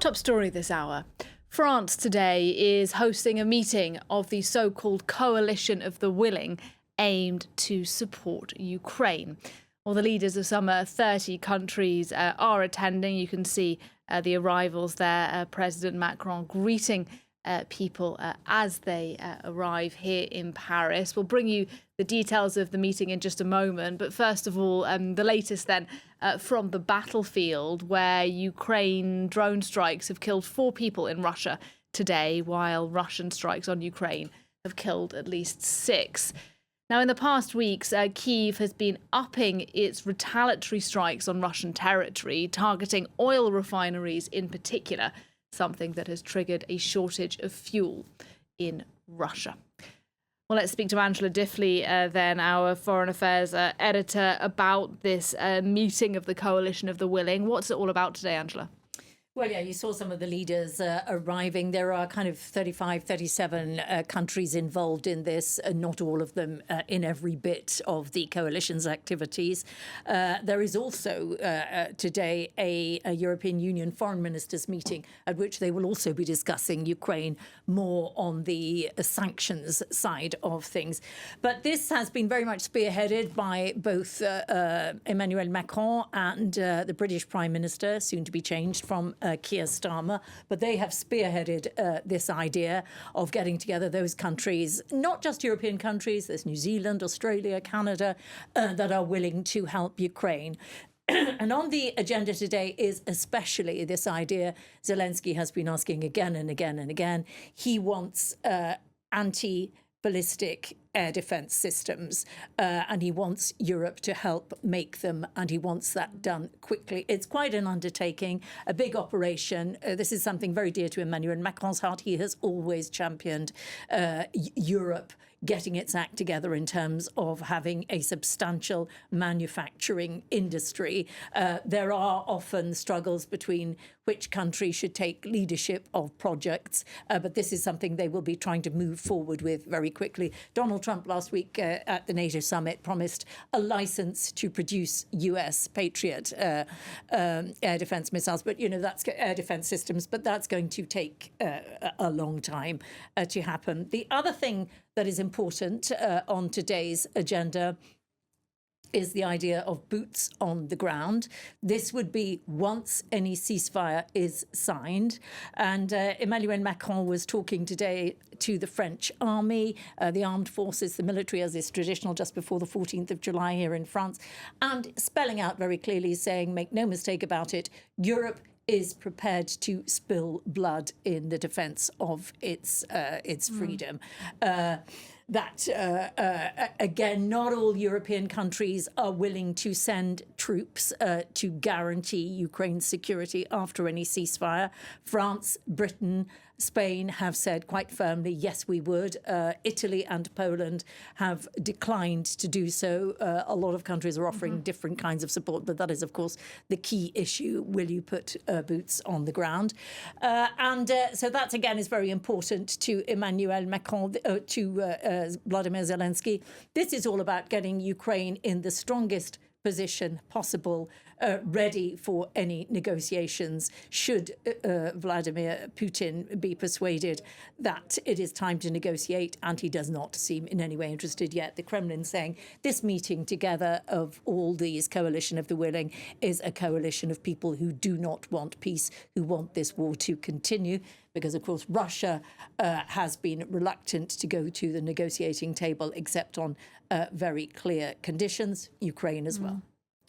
top story this hour. France today is hosting a meeting of the so-called Coalition of the Willing aimed to support Ukraine. Well, the leaders of some 30 countries are attending. You can see the arrivals there. President Macron greeting people as they arrive here in Paris. We'll bring you the details of the meeting in just a moment. But first of all, the latest then from the battlefield, where Ukraine drone strikes have killed 4 people in Russia today, while Russian strikes on Ukraine have killed at least 6. Now, in the past weeks, Kyiv has been upping its retaliatory strikes on Russian territory, targeting oil refineries in particular, something that has triggered a shortage of fuel in Russia. Well, let's speak to Angela Diffley, then, our foreign affairs editor, about this meeting of the Coalition of the Willing. What's it all about today, Angela? Well, yeah, you saw some of the leaders arriving. There are kind of 35, 37 countries involved in this, not all of them in every bit of the coalition's activities. There is also today a European Union foreign ministers meeting at which they will also be discussing Ukraine more on the sanctions side of things. But this has been very much spearheaded by both Emmanuel Macron and the British Prime Minister, soon to be changed from Keir Starmer, but they have spearheaded this idea of getting together those countries, not just European countries, there's New Zealand, Australia, Canada, that are willing to help Ukraine. And on the agenda today is especially this idea Zelensky has been asking again and again and again. He wants anti-ballistic air defense systems, and he wants Europe to help make them, and he wants that done quickly. It's quite an undertaking, a big operation. This is something very dear to Emmanuel Macron's heart. He has always championed Europe getting its act together in terms of having a substantial manufacturing industry. There are often struggles between which country should take leadership of projects, but this is something they will be trying to move forward with very quickly. Donald Trump last week at the NATO summit promised a license to produce US Patriot air defense missiles, but that's air defense systems, but that's going to take a long time to happen. The other thing that is important on today's agenda is the idea of boots on the ground. This would be once any ceasefire is signed. And Emmanuel Macron was talking today to the French army, the armed forces, the military, as is traditional, just before the 14th of July here in France, and spelling out very clearly, saying, make no mistake about it, Europe is prepared to spill blood in the defense of its freedom. Again, not all European countries are willing to send troops to guarantee Ukraine's security after any ceasefire. France, Britain, Spain have said quite firmly, yes, we would. Italy and Poland have declined to do so. A lot of countries are offering different kinds of support, but that is, of course, the key issue. Will you put boots on the ground? So that, again, is very important to Emmanuel Macron, to Volodymyr Zelensky. This is all about getting Ukraine in the strongest position possible, ready for any negotiations should Vladimir Putin be persuaded that it is time to negotiate, and he does not seem in any way interested yet. The Kremlin saying this meeting together of all these coalition of the willing is a coalition of people who do not want peace, who want this war to continue, because, of course, Russia has been reluctant to go to the negotiating table except on very clear conditions, Ukraine as well.